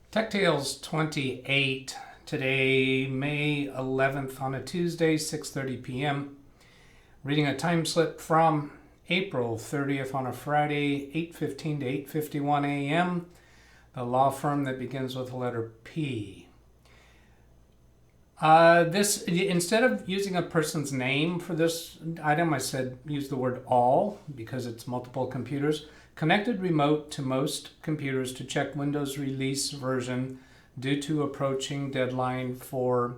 Tech Tales 28, today, May 11th on a Tuesday, 6:30 p.m. Reading a time slip from April 30th on a Friday, 8:15 to 8:51 a.m. The law firm that begins with the letter P. This, instead of using a person's name for this item, I said use the word all because it's multiple computers. Connected remote to most computers to check Windows release version due to approaching deadline for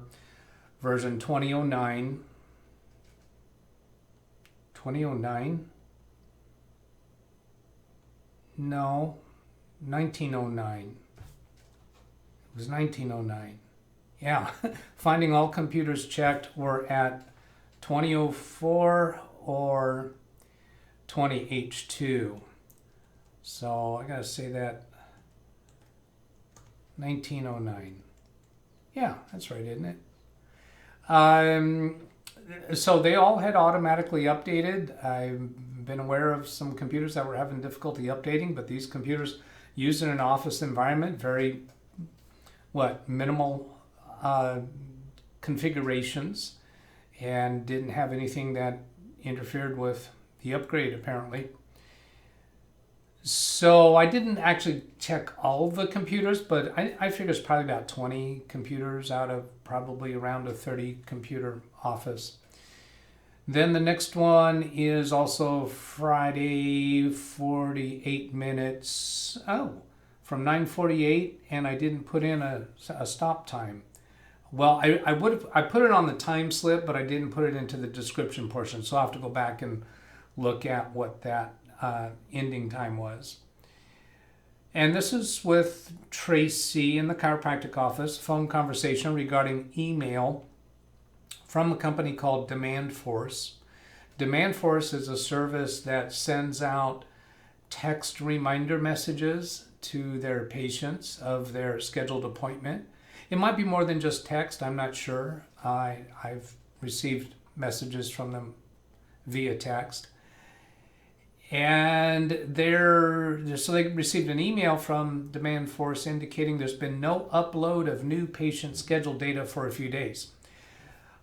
version 2009. 2009? No, 1909. It was 1909. Yeah, finding all computers checked were at 2004 or 20H2. So I gotta say that 1909. Yeah, that's right, isn't it? So they all had automatically updated. I've been aware of some computers that were having difficulty updating, but these computers used in an office environment, very minimal configurations, and didn't have anything that interfered with the upgrade apparently. So I didn't actually check all the computers, but I figure it's probably about 20 computers out of probably around a 30 computer office. Then the next one is also Friday, 48 minutes. Oh, from 9:48, and I didn't put in a stop time. Well, I put it on the time slip, but I didn't put it into the description portion. So I'll have to go back and look at what that ending time was. And this is with Tracy in the chiropractic office, phone conversation regarding email from a company called Demand Force. Demand Force is a service that sends out text reminder messages to their patients of their scheduled appointment. It might be more than just text, I'm not sure. I've received messages from them via text. And so they received an email from Demand Force indicating there's been no upload of new patient schedule data for a few days.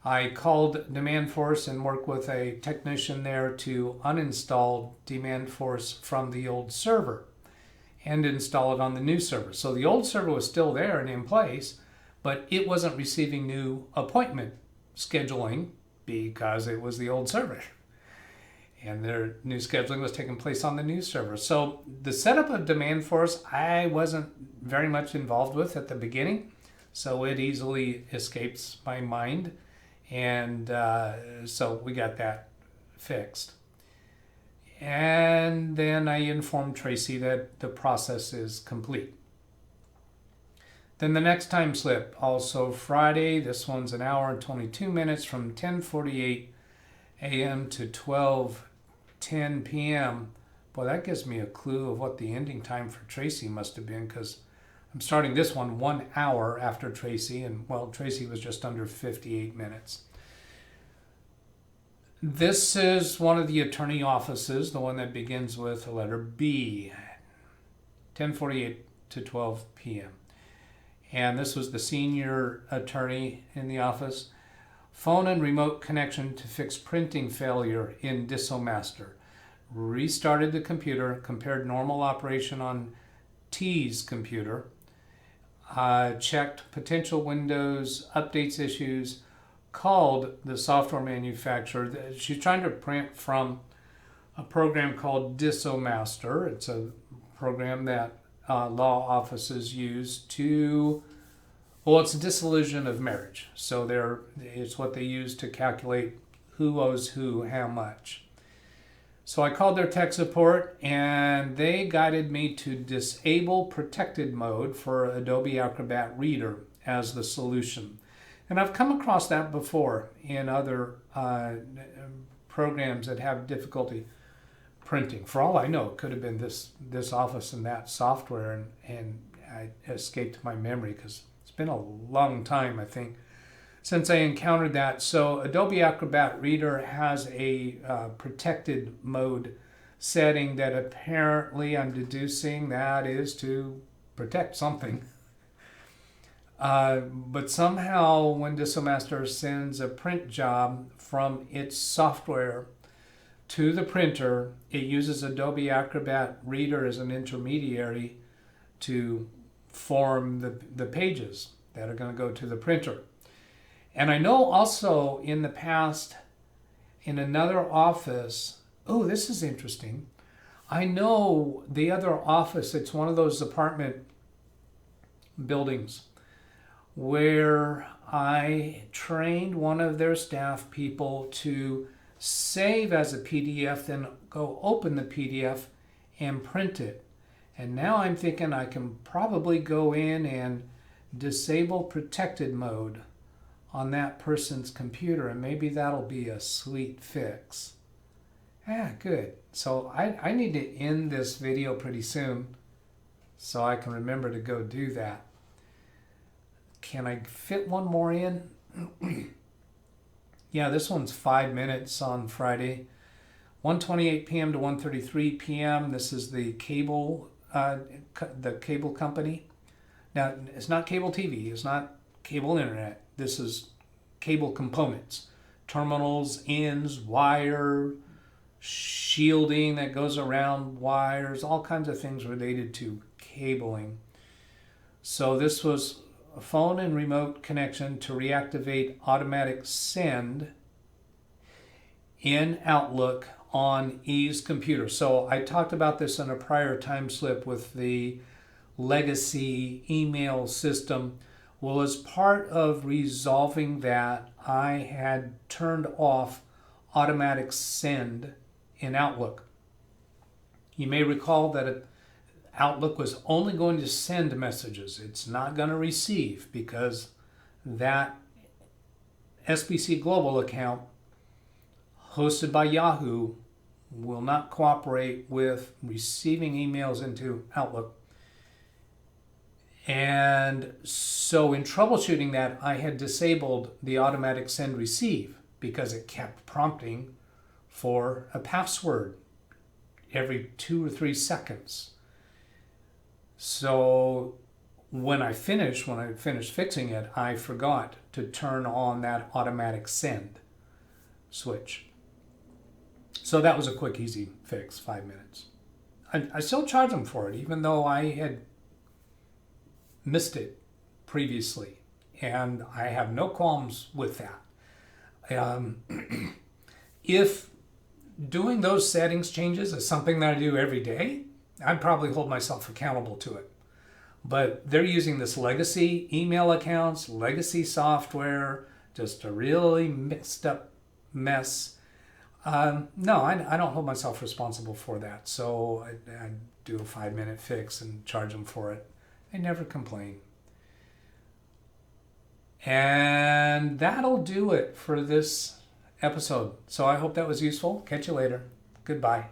I called Demand Force and worked with a technician there to uninstall Demand Force from the old server and install it on the new server. So the old server was still there and in place, but it wasn't receiving new appointment scheduling because it was the old server. And their new scheduling was taking place on the new server. So the setup of Demand Force, I wasn't very much involved with at the beginning, so it easily escapes my mind. And so we got that fixed. And then I informed Tracy that the process is complete. Then the next time slip, also Friday, this one's an hour and 22 minutes from 10:48 a.m. to 12:10 p.m. Boy, that gives me a clue of what the ending time for Tracy must have been, because I'm starting this one 1 hour after Tracy, and well, Tracy was just under 58 minutes. This is one of the attorney offices, the one that begins with the letter B, 10:48 to 12 p.m. And this was the senior attorney in the office. Phone and remote connection to fix printing failure in DisoMaster. Restarted the computer, compared normal operation on T's computer, checked potential Windows updates issues, called the software manufacturer. She's trying to print from a program called DisoMaster. It's a program that law offices use to, well, it's a dissolution of marriage. So it's what they use to calculate who owes who how much. So I called their tech support, and they guided me to disable protected mode for Adobe Acrobat Reader as the solution. And I've come across that before in other programs that have difficulty printing. For all I know, it could have been this office and that software, and I escaped my memory because it's been a long time, I think, since I encountered that. So Adobe Acrobat Reader has a protected mode setting that apparently I'm deducing that is to protect something. But somehow when DissoMaster sends a print job from its software to the printer, it uses Adobe Acrobat Reader as an intermediary to form the pages that are going to go to the printer. And I know also in the past, in another office, oh, this is interesting. I know the other office, it's one of those apartment buildings where I trained one of their staff people to save as a PDF, then go open the PDF and print it. And now I'm thinking I can probably go in and disable protected mode on that person's computer, and maybe that'll be a sweet fix. Good. So I need to end this video pretty soon so I can remember to go do that. Can I fit one more in? Yeah, this one's 5 minutes on Friday, 1:28 p.m. to 1:33 p.m. This is the cable company. Now, it's not cable TV, it's not cable internet. This is cable components, terminals, ends, wire, shielding that goes around wires, all kinds of things related to cabling. So this was a phone and remote connection to reactivate automatic send in Outlook on E's computer. So I talked about this in a prior time slip with the legacy email system. Well, as part of resolving that, I had turned off automatic send in Outlook. You may recall that Outlook was only going to send messages. It's not going to receive, because that SBC Global account hosted by Yahoo will not cooperate with receiving emails into Outlook. And so in troubleshooting that, I had disabled the automatic send receive because it kept prompting for a password every 2 or 3 seconds. So when I finished fixing it, I forgot to turn on that automatic send switch. So that was a quick, easy fix, 5 minutes. I still charge them for it, even though I had missed it previously, and I have no qualms with that. If doing those settings changes is something that I do every day, I'd probably hold myself accountable to it. But they're using this legacy email accounts, legacy software, just a really mixed up mess. No, I don't hold myself responsible for that. So I do a 5-minute fix and charge them for it. They never complain. And that'll do it for this episode. So I hope that was useful. Catch you later. Goodbye.